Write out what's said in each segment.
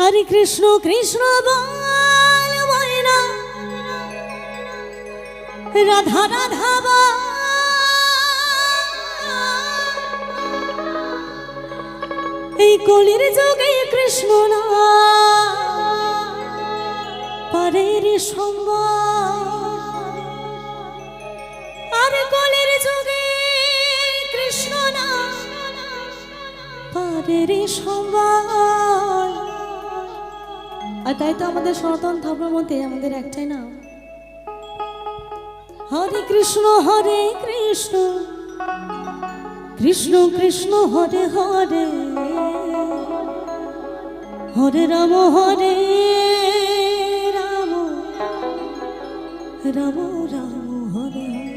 হরে কৃষ্ণ কৃষ্ণ বল ময়না রাধা রাধা বল এই কলির যুগে কৃষ্ণ না পরের সম্বল আর কলির যুগে কৃষ্ণ না পরের সম্বল। আর তাই তো আমাদের সনাতন ধর্মের মধ্যে আমাদের একটাই নাম হরে কৃষ্ণ কৃষ্ণ কৃষ্ণ হরে হরে হরে রাম হরে রাম রাম রাম হরে হরে।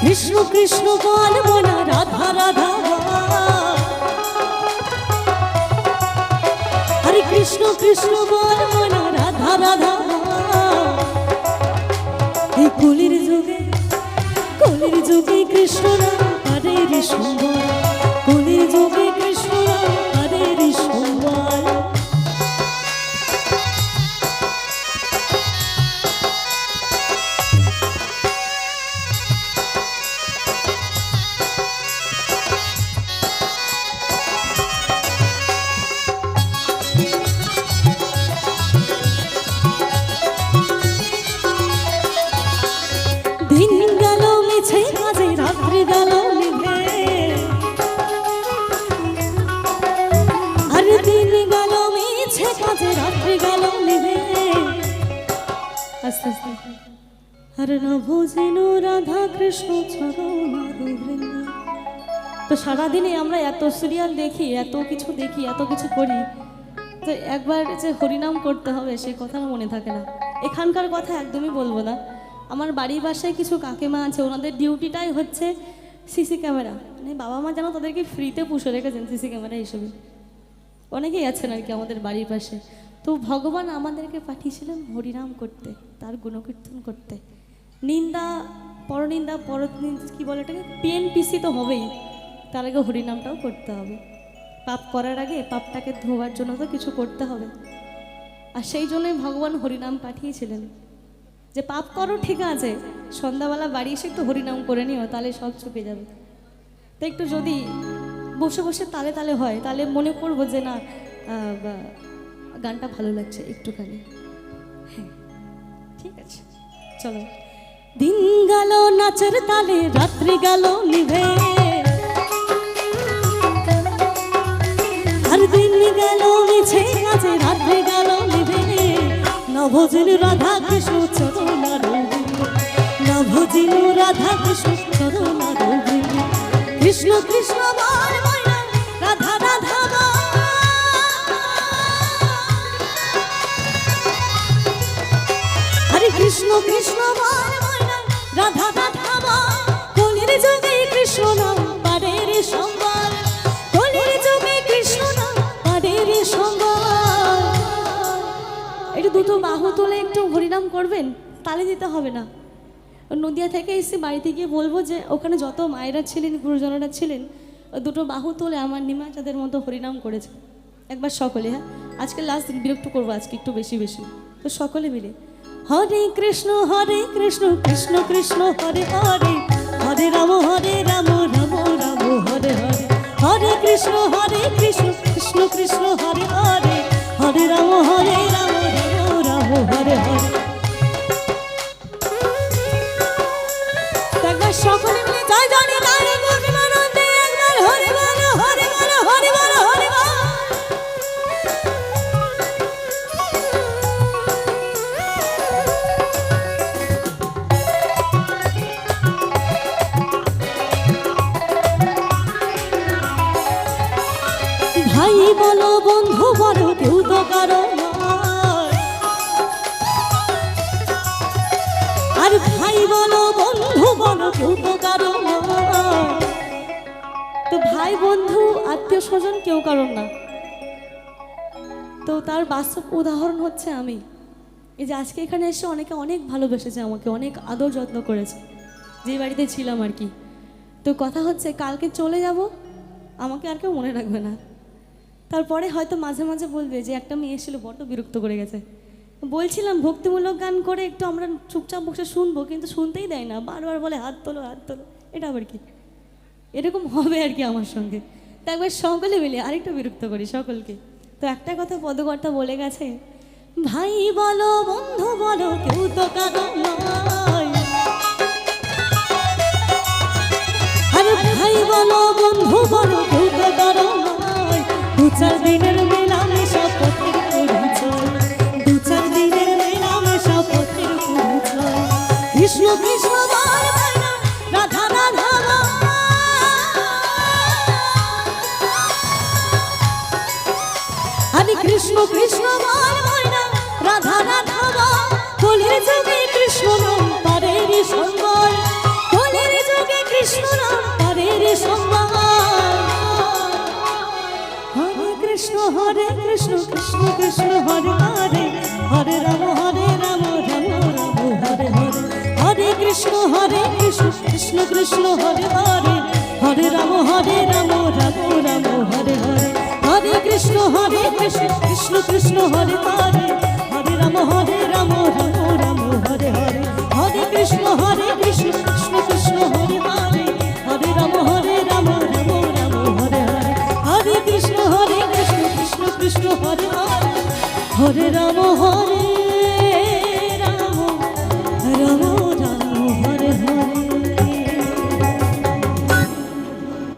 কৃষ্ণ কৃষ্ণ বল মনা রাধা রাধা হরে কৃষ্ণ কৃষ্ণ বল মনা রাধা রাধা এই কলির যুগে কৃষ্ণ রাম হরের সম্বল কলির যুগে কৃষ্ণ রাম হরের সম্বল। দিন গেল মিছে কাজে রাত্রি গেল নিভে আরে দিন গেল মিছে কাজে রাত্রি গেল নিভে আস্তে আস্তে হরে না ভজিনু রাধা কৃষ্ণ চরণ বৃন্দ। তো সারাদিনে আমরা এত সিরিয়াল দেখি এত কিছু দেখি এত কিছু করি তো একবার যে হরিনাম করতে হবে সেই কথা মনে থাকে না। এখানকার কথা একদমই বলবো না। আমার বাড়ির বাসায় কিছু কাকিমা আছে ওনাদের ডিউটিটাই হচ্ছে সিসি ক্যামেরা মানে বাবা মা যেন তাদেরকে ফ্রিতে পুষে রেখেছেন সিসি ক্যামেরা হিসেবে অনেকেই আছেন আর কি আমাদের বাড়ির পাশে। তো ভগবান আমাদেরকে পাঠিয়েছিলেন হরিনাম করতে তার গুণকীর্তন করতে নিন্দা পরনিন্দা কী বলে এটাকে পিএনপিসি তো হবেই তার আগে হরিনামটাও করতে হবে। পাপ করার আগে পাপটাকে ধোয়ার জন্য তো কিছু করতে হবে আর সেই জন্যই ভগবান হরিনাম পাঠিয়েছিলেন যে পাপ করো ঠিক আছে সন্ধ্যাবেলা বাড়ি এসে একটু হরিনাম করে নিও তাহলে সব চুপে যাবে। তো একটু যদি বসে বসে তালে তালে হয় তাহলে মনে করবো যে না গানটা ভালো লাগছে একটুখানি। হ্যাঁ ঠিক আছে চলো। দিন গেল নাচের তালে রাত্রি গেল নিভে আর দিন গেল মিছে কাজে রাত্রি গেল নিভে না ভজিনু রাধা কৃষ্ণ চরণ না ভজিনু রাধা কৃষ্ণ চরণ কৃষ্ণ কৃষ্ণ বল ময়না রাধা রাধা হরে কৃষ্ণ কৃষ্ণ বল ময়না রাধা রাধা কলির যুগে কৃষ্ণ নাম পরের সম্বল কলির যুগে কৃষ্ণ নাম পরের সম্বল। একটু দুটো বাহু তুলে একটু হরিনাম করবেন তালে দিতে হবে না। নদিয়া থেকে এসে বাড়িতে গিয়ে বলবো যে ওখানে যত মায়েরা ছিলেন গুরুজনেরা ছিলেন দুটো বাহু তুলে আমার নিমাচাঁদের মতো হরিনাম করেছে একবার সকলে। হ্যাঁ আজকে লাস্ট দিন বিরক্ত করবো আজকে একটু বেশি বেশি তো সকলে মিলে হরে কৃষ্ণ কৃষ্ণ কৃষ্ণ হরে হরে হরে রাম রাম রাম হরে হরে হরে কৃষ্ণ কৃষ্ণ কৃষ্ণ হরে হরে হরে রাম রাম রাম হরে হরে। সকলে মিলে জয় জয় গানে গোবিন্দানন্দে একবার হরে বল হরে বল হরে বল হরে বল। ভাই বলো বন্ধু বলো কেউ তো কারো বন্ধু আত্মীয় স্বজন কেউ কারণ না, তো তার বাস্তব উদাহরণ হচ্ছে আমি। এই যে আজকে এখানে এসে অনেকে অনেক ভালোবেসেছে আমাকে, অনেক আদর যত্ন করেছে, যে বাড়িতে ছিলাম আর কি। তো কথা হচ্ছে কালকে চলে যাব, আমাকে আর কেউ মনে রাখবে না। তারপরে হয়তো মাঝে মাঝে বলবে যে একটা মেয়ে এসেছিল বড্ড বিরক্ত করে গেছে। বলছিলাম ভক্তিমূলক গান করে একটু আমরা চুপচাপ বসে শুনবো, কিন্তু শুনতেই দেয় না, বারবার বলে হাত তোলো হাত তোলো। এটা আবার কি? এরকম হবে আর কি আমার সঙ্গে। তো একবার সকলে মিলে আরেকটু বিরক্ত করি সকলকে। তো একটা কথা পদকর্তা বলে গেছে, ভাই বলো বন্ধু বলো কেউ তো কারো নয়, আরে ভাই বলো বন্ধু বলো কেউ তো কারো নয়। দু চার দিনের মেলামেশা পথের পরিচয়, দু চার দিনের মেলামেশা পথের পরিচয়। কৃষ্ণ কৃষ্ণ বার বার না, রাধা রাধা বার। আরে কৃষ্ণ কৃষ্ণ বার বার না, রাধা রাধা বার। কলির যুগে কৃষ্ণ নাম তারের সম্মান, কলির যুগে কৃষ্ণ নাম তারের সম্মান। হরে কৃষ্ণ কৃষ্ণ কৃষ্ণ হরে হরে, হরে রাম রাম রাম হরে হরে। হরে কৃষ্ণ কৃষ্ণ কৃষ্ণ হরে হরে, হরে রাম রাম রাম হরে হরে। হরে কৃষ্ণ কৃষ্ণ কৃষ্ণ হরে হরে, হরে রাম রাম রাম হরে হরে। হরে কৃষ্ণ কৃষ্ণ কৃষ্ণ হরে হরে, হরে রাম রাম রাম হরে হরে। হরে কৃষ্ণ কৃষ্ণ কৃষ্ণ হরে হরে, হরে রাম হরে